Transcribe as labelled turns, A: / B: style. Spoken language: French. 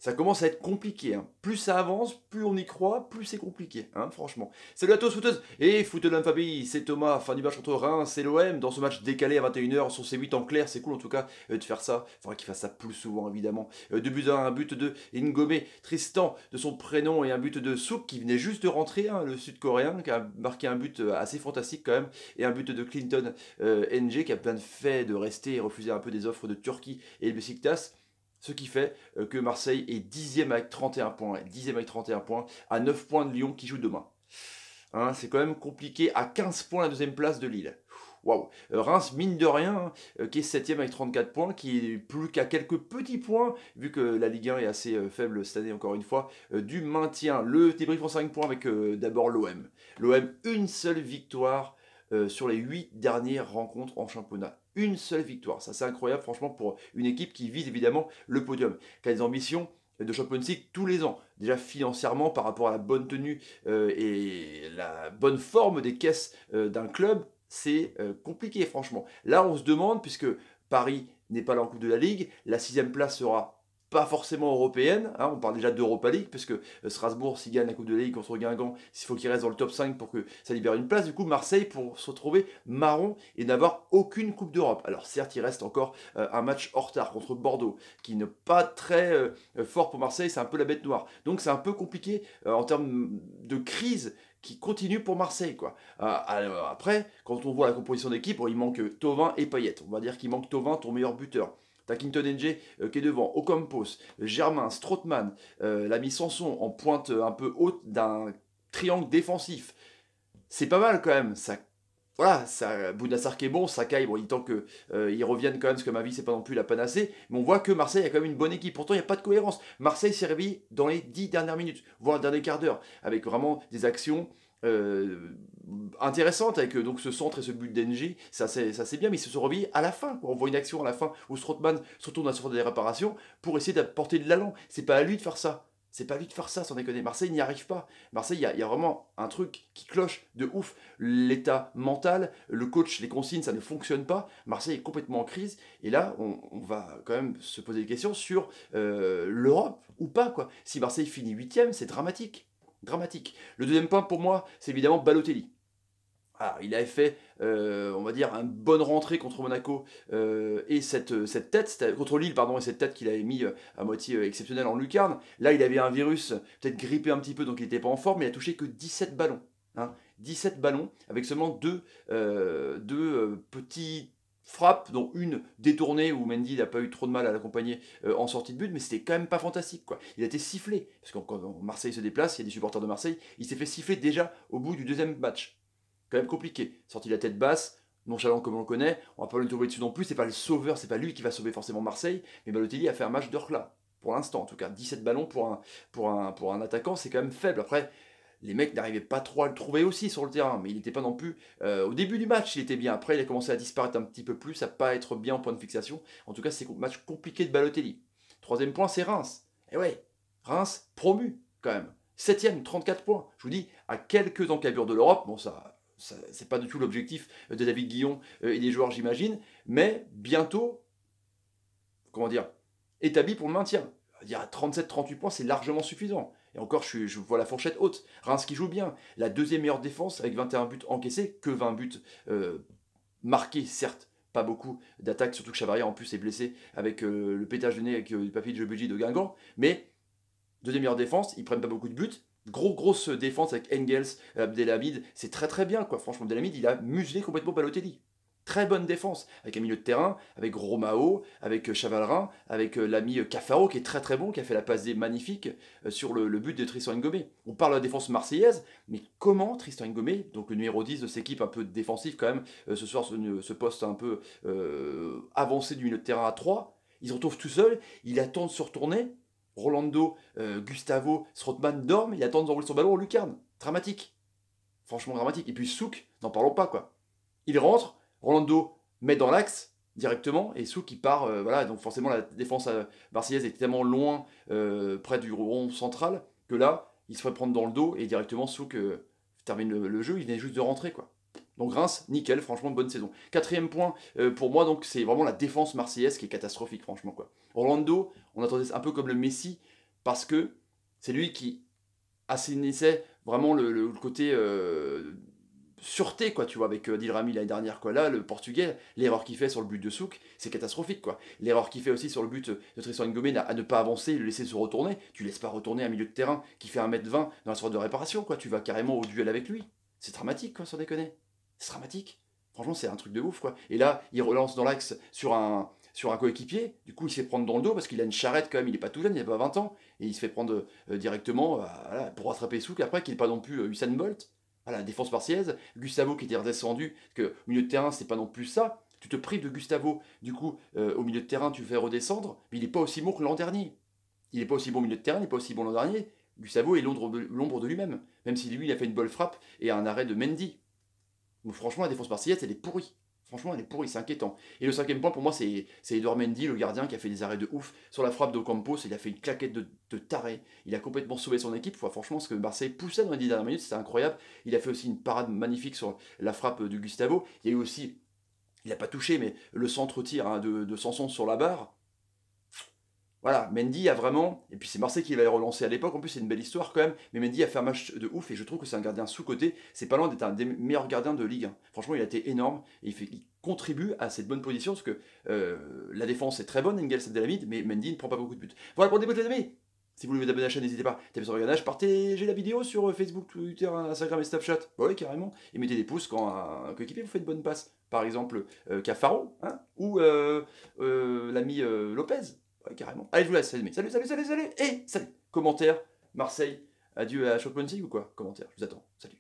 A: Ça commence à être compliqué, hein. Plus ça avance, plus on y croit, plus c'est compliqué, hein, franchement. Salut à tous, footeuses et footeux de famille, c'est Thomas, fin du match contre Reims et l'OM, dans ce match décalé à 21 h sur C8 en clair, c'est cool en tout cas de faire ça. Il faudrait qu'il fasse ça plus souvent, évidemment. 2 buts à un but de Ngome, Tristan, de son prénom, et un but de Souk, qui venait juste de rentrer, hein, le sud-coréen, qui a marqué un but assez fantastique quand même, et un but de Clinton NG, qui a bien fait de rester et refuser un peu des offres de Turquie et le Besiktas. Ce qui fait que Marseille est 10e avec 31 points. 10e avec 31 points, à 9 points de Lyon qui joue demain. Hein, c'est quand même compliqué, à 15 points la deuxième place de Lille. Waouh. Reims, mine de rien, qui est 7e avec 34 points, qui est plus qu'à quelques petits points, vu que la Ligue 1 est assez faible cette année, encore une fois, du maintien. Le débrief en 5 points avec d'abord l'OM. L'OM, une seule victoire sur les 8 dernières rencontres en championnat. Une seule victoire, ça c'est incroyable franchement pour une équipe qui vise évidemment le podium, qui a des ambitions de Champions League tous les ans. Déjà financièrement par rapport à la bonne tenue et la bonne forme des caisses d'un club, c'est compliqué franchement. Là on se demande, puisque Paris n'est pas là en Coupe de la Ligue, la 6e place sera pas forcément européenne, hein, on parle déjà d'Europa League, parce que Strasbourg, s'il gagne la Coupe de la Ligue contre Guingamp, il faut qu'il reste dans le top 5 pour que ça libère une place. Du coup, Marseille, pour se retrouver marron et n'avoir aucune Coupe d'Europe. Alors certes, il reste encore un match en retard contre Bordeaux, qui n'est pas très fort pour Marseille, c'est un peu la bête noire. Donc c'est un peu compliqué en termes de crise qui continue pour Marseille, quoi. Alors, après, quand on voit la composition d'équipe, il manque Thauvin et Payet. On va dire qu'il manque Thauvin, ton meilleur buteur. T'as Clinton NG qui est devant, Ocampos, Germain, Strootman, l'ami Sanson en pointe un peu haute d'un triangle défensif. C'est pas mal quand même. Ça, voilà, ça, Bounassar qui est bon, Sakai, bon, il tend qu'ils reviennent quand même, parce que ma vie c'est pas non plus la panacée. Mais on voit que Marseille a quand même une bonne équipe. Pourtant, il n'y a pas de cohérence. Marseille s'est réveillé dans les 10 dernières minutes, voire le dernier quart d'heure, avec vraiment des actions intéressante avec donc ce centre et ce but d'Engie, ça c'est bien, mais ils se sont réveillés à la fin, quoi. On voit une action à la fin où Strootman se retourne à sur des réparations pour essayer d'apporter de l'allant. C'est pas à lui de faire ça. C'est pas à lui de faire ça, sans déconner. Marseille n'y arrive pas. Marseille, il y a vraiment un truc qui cloche de ouf. L'état mental, le coach, les consignes, ça ne fonctionne pas. Marseille est complètement en crise. Et là, on va quand même se poser des questions sur l'Europe ou pas, quoi. Si Marseille finit 8e, c'est dramatique. Dramatique. Le deuxième point pour moi, c'est évidemment Balotelli. Ah, il avait fait, on va dire, une bonne rentrée contre Monaco et cette tête, contre Lille, pardon, et cette tête qu'il avait mis à moitié exceptionnelle en lucarne. Là, il avait un virus, peut-être grippé un petit peu, donc il n'était pas en forme, mais il a touché que 17 ballons. Hein, 17 ballons, avec seulement deux petits frappes, dont une détournée où Mendy n'a pas eu trop de mal à l'accompagner en sortie de but, mais c'était quand même pas fantastique, quoi. Il a été sifflé, parce que quand Marseille se déplace, il y a des supporters de Marseille, il s'est fait siffler déjà au bout du deuxième match. Quand même compliqué. Sorti la tête basse, nonchalant comme on le connaît, on va pas le tomber dessus non plus, c'est pas le sauveur, c'est pas lui qui va sauver forcément Marseille, mais Balotelli a fait un match d'Orcla. Pour l'instant, en tout cas, 17 ballons pour un attaquant, c'est quand même faible. Après, les mecs n'arrivaient pas trop à le trouver aussi sur le terrain, mais il n'était pas non plus. Au début du match, il était bien. Après, il a commencé à disparaître un petit peu plus, à pas être bien en point de fixation. En tout cas, c'est un match compliqué de Balotelli. Troisième point, c'est Reims. Et ouais, Reims promu quand même. 7ème, 34 points. Je vous dis, à quelques encablures de l'Europe, bon, ça c'est pas du tout l'objectif de David Guillon et des joueurs, j'imagine, mais bientôt, comment dire, établi pour le maintien. Il y a 37-38 points, c'est largement suffisant. Et encore, je vois la fourchette haute. Reims qui joue bien. La deuxième meilleure défense avec 21 buts encaissés, que 20 buts marqués, certes. Pas beaucoup d'attaques, surtout que Chavaria en plus est blessé avec le pétage de nez avec le papier de Jebuji de Guingamp. Mais deuxième meilleure défense, ils prennent pas beaucoup de buts. Grosse défense avec Engels, Abdelhamid, c'est très très bien, quoi. Franchement, Abdelhamid, il a muselé complètement Balotelli. Très bonne défense, avec un milieu de terrain, avec Romao, avec Chavalrin, avec l'ami Cafaro, qui est très très bon, qui a fait la passe D magnifique sur le but de Tristan Ngomé. On parle de la défense marseillaise, mais comment Tristan Ngomé, donc le numéro 10 de cette équipe un peu défensive quand même, ce soir ce poste un peu avancé du milieu de terrain à 3, il se retrouve tout seul, il attend de se retourner, Rolando, Gustavo, Strootman dorment, il attend d'enrouler son ballon en lucarne. Dramatique. Franchement dramatique. Et puis Souk, n'en parlons pas, quoi. Il rentre, Rolando met dans l'axe directement, et Souk il part, voilà, donc forcément la défense marseillaise est tellement loin, près du rond central, que là, il se fait prendre dans le dos, et directement Souk termine le jeu, il venait juste de rentrer, quoi. Donc Reims, nickel, franchement, bonne saison. Quatrième point, pour moi, donc c'est vraiment la défense marseillaise qui est catastrophique, franchement, quoi. Orlando, on attendait un peu comme le Messi, parce que c'est lui qui assainissait vraiment le côté sûreté, quoi, tu vois, avec Adil Rami l'année dernière, quoi. Là, le Portugais, l'erreur qu'il fait sur le but de Souk, c'est catastrophique, quoi. L'erreur qu'il fait aussi sur le but de Tristan Ngomé à ne pas avancer, le laisser se retourner. Tu laisses pas retourner un milieu de terrain qui fait 1m20 dans la sorte de réparation, quoi. Tu vas carrément au duel avec lui. C'est dramatique, quoi, sans déconner. C'est dramatique. Franchement, c'est un truc de ouf, quoi. Et là, il relance dans l'axe sur un coéquipier. Du coup, il se fait prendre dans le dos parce qu'il a une charrette quand même. Il est pas tout jeune, il a pas 20 ans. Et il se fait prendre directement voilà, pour rattraper Souk. Après, qu'il n'est pas non plus Usain Bolt. Voilà, défense marseillaise. Gustavo qui était redescendu. Parce que au milieu de terrain, c'est pas non plus ça. Tu te prives de Gustavo. Du coup, au milieu de terrain, tu le fais redescendre. Mais il n'est pas aussi bon que l'an dernier. Il n'est pas aussi bon au milieu de terrain, il n'est pas aussi bon l'an dernier. Gustavo est l'ombre de lui-même. Même si lui, il a fait une bonne frappe et un arrêt de Mendy. Donc franchement, la défense marseillaise, elle est pourrie. Franchement, elle est pourrie, c'est inquiétant. Et le cinquième point, pour moi, c'est Edouard Mendy, le gardien, qui a fait des arrêts de ouf sur la frappe d'Ocampos. Il a fait une claquette de taré. Il a complètement sauvé son équipe. Enfin, franchement, ce que Marseille poussait dans les 10 dernières minutes, c'était incroyable. Il a fait aussi une parade magnifique sur la frappe de Gustavo. Il y a eu aussi, il n'a pas touché, mais le centre-tir hein, de Sanson sur la barre. Voilà, Mendy a vraiment, et puis c'est Marseille qui l'avait relancé à l'époque, en plus c'est une belle histoire quand même, mais Mendy a fait un match de ouf et je trouve que c'est un gardien sous-coté, c'est pas loin d'être un des meilleurs gardiens de Ligue 1. Franchement, il a été énorme et il contribue à cette bonne position parce que la défense est très bonne, Engels et Abdelhamid, mais Mendy ne prend pas beaucoup de buts. Voilà pour le début, les amis. Si vous voulez vous abonner à la chaîne, n'hésitez pas. Tapez sur le regardage, partagez la vidéo sur Facebook, Twitter, Instagram et Snapchat. Bah oui, carrément. Et mettez des pouces quand un coéquipier vous fait une bonne passe. Par exemple, Cafaro, hein, ou l'ami Lopez. Ouais, carrément. Allez, je vous laisse. Salut, salut, salut, salut, salut. Et salut. Commentaire, Marseille, adieu à Champions League ou quoi? Commentaire, je vous attends. Salut.